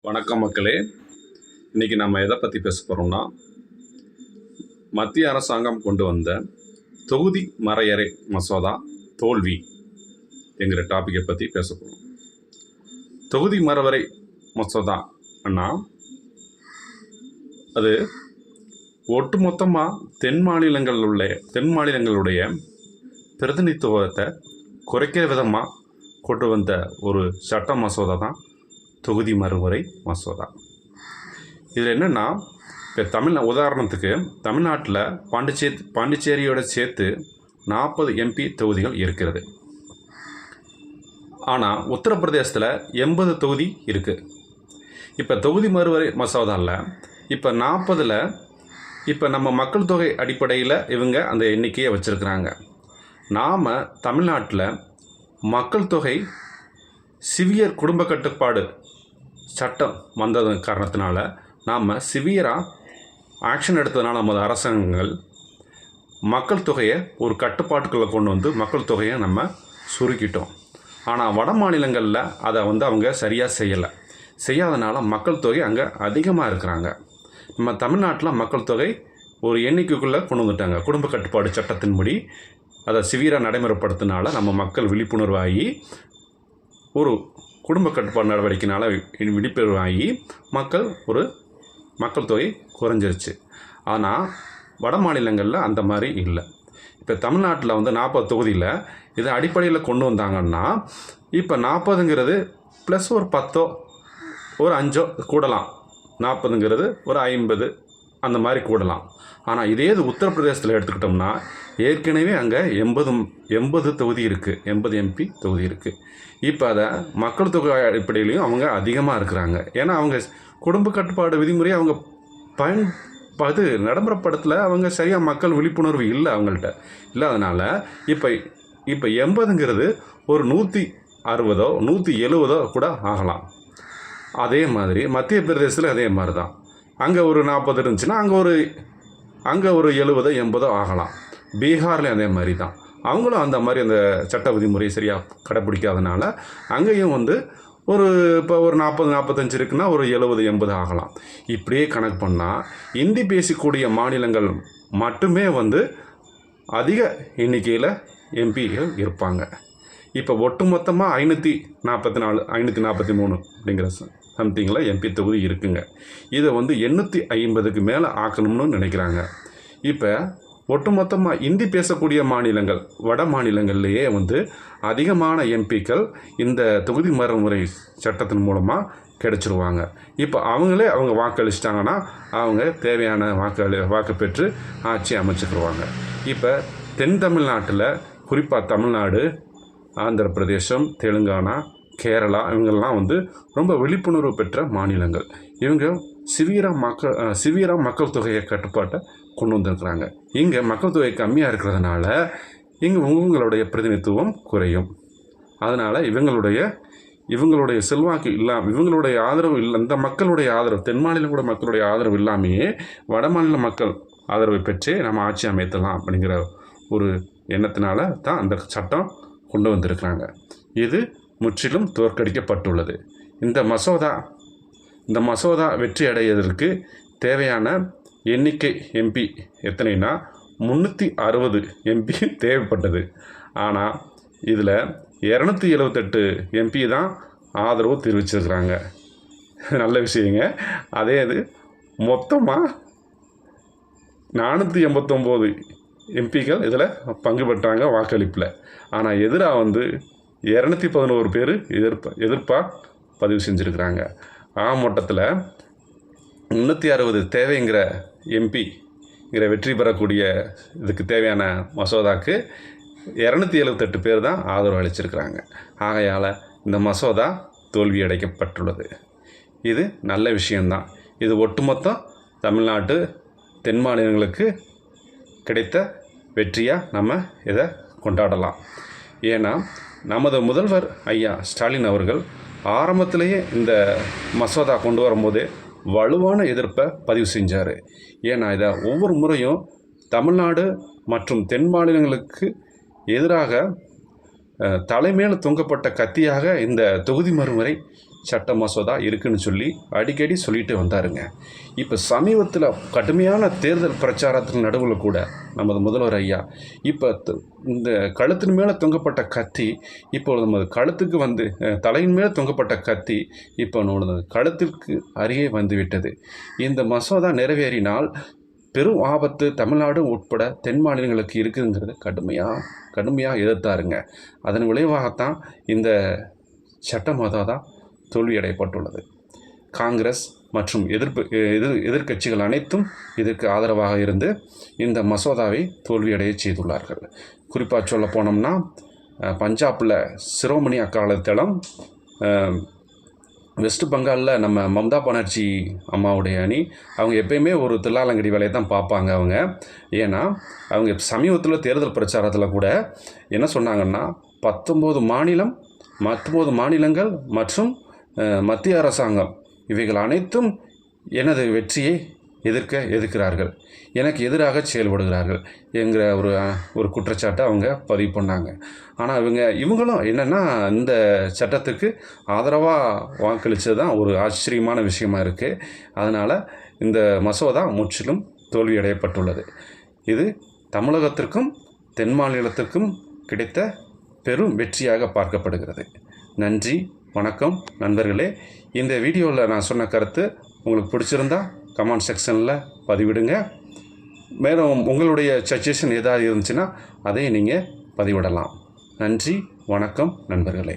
வணக்கம் மக்களே. இன்றைக்கி நம்ம எதை பற்றி பேச போகிறோம்னா, மத்திய அரசாங்கம் கொண்டு வந்த தொகுதி வரையறை மசோதா தோல்வி என்கிற டாப்பிக்கை பற்றி பேச போகிறோம். தொகுதி வரையறை மசோதா அண்ணா அது ஒட்டுமொத்தமாக தென் மாநிலங்களுடைய பிரதிநிதித்துவத்தை குறைக்கிற விதமாக கொண்டு வந்த ஒரு சட்ட மசோதா தான் தொகுதி மறுவரை மசோதா. இதில் என்னென்னா, இப்போ உதாரணத்துக்கு தமிழ்நாட்டில் பாண்டிச்சேரியோட சேர்த்து 40 எம்பி தொகுதிகள் இருக்கிறது. ஆனால் உத்தரப்பிரதேசத்தில் 80 தொகுதி இருக்குது. இப்போ தொகுதி மறுவரை மசோதாவில் இப்போ 40ல் இப்போ நம்ம மக்கள் தொகை அடிப்படையில் இவங்க அந்த எண்ணிக்கையை வச்சுருக்கிறாங்க. நாம் தமிழ்நாட்டில் மக்கள் தொகை சிவியர் குடும்ப கட்டுப்பாடு சட்டம் வந்தது காரணத்தினால நாம் சிவியராக ஆக்ஷன் எடுத்ததுனால நமது அரசாங்கங்கள் மக்கள் தொகையை ஒரு கட்டுப்பாட்டுக்குள்ளே கொண்டு வந்து மக்கள் தொகையை நம்ம சுருக்கிட்டோம். ஆனால் வட மாநிலங்களில் அதை அவங்க சரியாக செய்யாதனால மக்கள் தொகை அங்கே அதிகமாக இருக்கிறாங்க. நம்ம தமிழ்நாட்டில் மக்கள் தொகை ஒரு எண்ணிக்கைக்குள்ளே கொண்டு வந்துட்டாங்க. குடும்ப கட்டுப்பாடு சட்டத்தின்படி அதை சிவியராக நடைமுறைப்படுத்தினால நம்ம மக்கள் விழிப்புணர்வாகி ஒரு குடும்ப கட்டுப்பாடு நடவடிக்கையினால் விழிப்புணர்வாகி மக்கள் தொகை குறைஞ்சிருச்சு. ஆனால் வட மாநிலங்களில் அந்த மாதிரி இல்லை. இப்போ தமிழ்நாட்டில் 40 தொகுதியில் இதை அடிப்படையில் கொண்டு வந்தாங்கன்னா இப்போ 40ங்கிறது ப்ளஸ் ஒரு 10 ஒரு 5 கூடலாம். 40ங்கிறது ஒரு 50 அந்த மாதிரி கூடலாம். ஆனால் இதே இது உத்தரப்பிரதேசத்தில் எடுத்துக்கிட்டோம்னா ஏற்கனவே அங்கே 80 தொகுதி இருக்குது, 80 எம்பி தொகுதி இருக்குது. இப்போ அதை மக்கள் தொகை அடிப்படையிலையும் அவங்க அதிகமாக இருக்கிறாங்க. ஏன்னா அவங்க குடும்ப கட்டுப்பாடு விதிமுறையை அவங்க நடைமுறைப்படுத்தல. அவங்க சரியாக மக்கள் விழிப்புணர்வு இல்லை அவங்கள்ட்ட இல்லாதனால இப்போ 80ங்கிறது ஒரு 160 170 கூட ஆகலாம். அதே மாதிரி மத்திய பிரதேசத்தில் அதே மாதிரி தான். அங்கே ஒரு 40 இருந்துச்சுன்னா அங்கே ஒரு 70 80 ஆகலாம். பீகார்லேயும் அதே மாதிரி தான். அவங்களும் அந்த மாதிரி அந்த சட்ட விதிமுறையை சரியாக கடைப்பிடிக்காதனால அங்கேயும் இப்போ ஒரு 40 45 இருக்குன்னா ஒரு 70 80 ஆகலாம். இப்படியே கணக்கு பண்ணால் இந்தி பேசக்கூடிய மாநிலங்கள் மட்டுமே அதிக எண்ணிக்கையில் எம்பிகள் இருப்பாங்க. இப்போ ஒட்டுமொத்தமாக 544 543 அப்படிங்கிற சம்திங்கில் எம்பி தொகுதி இருக்குங்க. இதை 850க்கு மேலே ஆக்கணும்னு நினைக்கிறாங்க. இப்போ ஒட்டுமொத்தமாக இந்தி பேசக்கூடிய மாநிலங்கள் வட மாநிலங்கள்லேயே அதிகமான எம்பிக்கள் இந்த தொகுதி மறுமுறை சட்டத்தின் மூலமாக கிடைச்சிருவாங்க. இப்போ அவங்க வாக்களிச்சிட்டாங்கன்னா அவங்க தேவையான வாக்கு பெற்று ஆட்சி அமைச்சுக்கிடுவாங்க. இப்போ தென் தமிழ்நாட்டில் குறிப்பாக தமிழ்நாடு, ஆந்திர பிரதேசம், தெலுங்கானா, கேரளா இவங்கெல்லாம் ரொம்ப விழிப்புணர்வு பெற்ற மாநிலங்கள். இவங்க சிவியராக மக்கள் தொகையை கட்டுப்பாட்டை கொண்டு வந்திருக்கிறாங்க. இங்கே மக்கள் தொகை கம்மியாக இருக்கிறதுனால இவங்களுடைய பிரதிநிதித்துவம் குறையும். அதனால் இவங்களுடைய செல்வாக்கு இல்லாமல் இவங்களுடைய ஆதரவு இல்லை. இந்த மக்களுடைய ஆதரவு தென் மாநிலம் மக்களுடைய ஆதரவு இல்லாமையே வட மாநில மக்கள் ஆதரவை பெற்றே நம்ம ஆட்சி அமைத்தலாம் அப்படிங்கிற ஒரு எண்ணத்தினால தான் அந்த சட்டம் கொண்டு வந்திருக்கிறாங்க. இது முற்றிலும் தோற்கடிக்கப்பட்டுள்ளது. இந்த மசோதா வெற்றி அடைவதற்கு தேவையான எண்ணிக்கை எம்பி எத்தனைனா 360 எம்பி தேவைப்பட்டது. ஆனால் இதில் 278 எம்பி தான் ஆதரவு தெரிவிச்சிருக்கிறாங்க. நல்ல விஷயங்க. அதே இது மொத்தமாக 489 எம்பிக்கள் இதில் பங்கு பெற்றாங்க வாக்களிப்பில். ஆனால் எதிராக 211 பேர் எதிர்ப்பாக பதிவு செஞ்சுருக்கிறாங்க. மொத்தத்தில் 360 தேவைங்கிற எம்பிங்கிற வெற்றி பெறக்கூடிய இதுக்கு தேவையான மசோதாக்கு 278 பேர் தான் ஆதரவு அளிச்சிருக்கிறாங்க. ஆகையால் இந்த மசோதா தோல்வி அடைக்கப்பட்டுள்ளது. இது நல்ல விஷயந்தான். இது ஒட்டுமொத்த தமிழ்நாட்டு தென் மாநிலங்களுக்கு கிடைத்த வெற்றியாக நம்ம இதை கொண்டாடலாம். ஏன்னா நமது முதல்வர் ஐயா ஸ்டாலின் அவர்கள் ஆரம்பத்திலேயே இந்த மசோதா கொண்டு வரும்போதே வலுவான எதிர்ப்பை பதிவு செஞ்சார். ஏன்னா இதை ஒவ்வொரு முறையும் தமிழ்நாடு மற்றும் தென் மாநிலங்களுக்கு எதிராக தலைமையில் தொங்கப்பட்ட கத்தியாக இந்த தொகுதி மறுமுறை சட்ட மசோதா இருக்குன்னு சொல்லி அடிக்கடி சொல்லிட்டு வந்தாருங்க. இப்போ சமீபத்தில் கடுமையான தேர்தல் பிரச்சாரத்தின் நடுவில் கூட நமது முதல்வர் ஐயா இப்போ இந்த கழுத்தின் மேலே தொங்கப்பட்ட கத்தி இப்போ நமது கழுத்துக்கு வந்து தலையின் மேலே தொங்கப்பட்ட கத்தி இப்போ நமது கழுத்திற்கு அருகே வந்துவிட்டது. இந்த மசோதா நிறைவேறினால் பெரும் ஆபத்து தமிழ்நாடு உட்பட தென் மாநிலங்களுக்கு இருக்குதுங்கிறது கடுமையாக எதிர்த்தாருங்க. அதன் விளைவாகத்தான் இந்த சட்ட மசோதா தோல்வியடையப்பட்டுள்ளது. காங்கிரஸ் மற்றும் எதிர்க்கட்சிகள் அனைத்தும் இதற்கு ஆதரவாக இருந்து இந்த மசோதாவை தோல்வியடைய செய்துள்ளார்கள். குறிப்பாக சொல்ல போனோம்னா பஞ்சாபில் சிரோமணி அகாலிதளம், வெஸ்ட் பெங்காலில் நம்ம மம்தா பானர்ஜி அம்மாவுடைய அணி, அவங்க எப்பயுமே ஒரு தில்லாலங்கடி வேலையை தான் பார்ப்பாங்க அவங்க. ஏன்னா அவங்க சமீபத்தில் தேர்தல் பிரச்சாரத்தில் கூட என்ன சொன்னாங்கன்னா 19 மாநிலங்கள் மற்றும் மத்திய அரசாங்கம் இவைகள் அனைத்தும் எனது வெற்றியை எதிர்க்கிறார்கள், எனக்கு எதிராக செயல்படுகிறார்கள் என்கிற ஒரு குற்றச்சாட்டை அவங்க பதிவு பண்ணாங்க. ஆனால் இவங்களும் என்னென்னா இந்த சட்டத்துக்கு ஆதரவாக வாக்களித்தது தான் ஒரு ஆச்சரியமான விஷயமா இருக்குது. அதனால் இந்த மசோதா முற்றிலும் தோல்வியடையப்பட்டுள்ளது. இது தமிழகத்திற்கும் தென் மாநிலத்திற்கும் கிடைத்த பெரும் வெற்றியாக பார்க்கப்படுகிறது. நன்றி, வணக்கம் நண்பர்களே. இந்த வீடியோவில் நான் சொன்ன கருத்து உங்களுக்கு பிடிச்சிருந்தா கமெண்ட் செக்ஷனில் பதிவிடுங்க. மேலும் உங்களுடைய சஜஷன் ஏதாவது இருந்துச்சுன்னா அதை நீங்கள் பதிவிடலாம். நன்றி, வணக்கம் நண்பர்களே.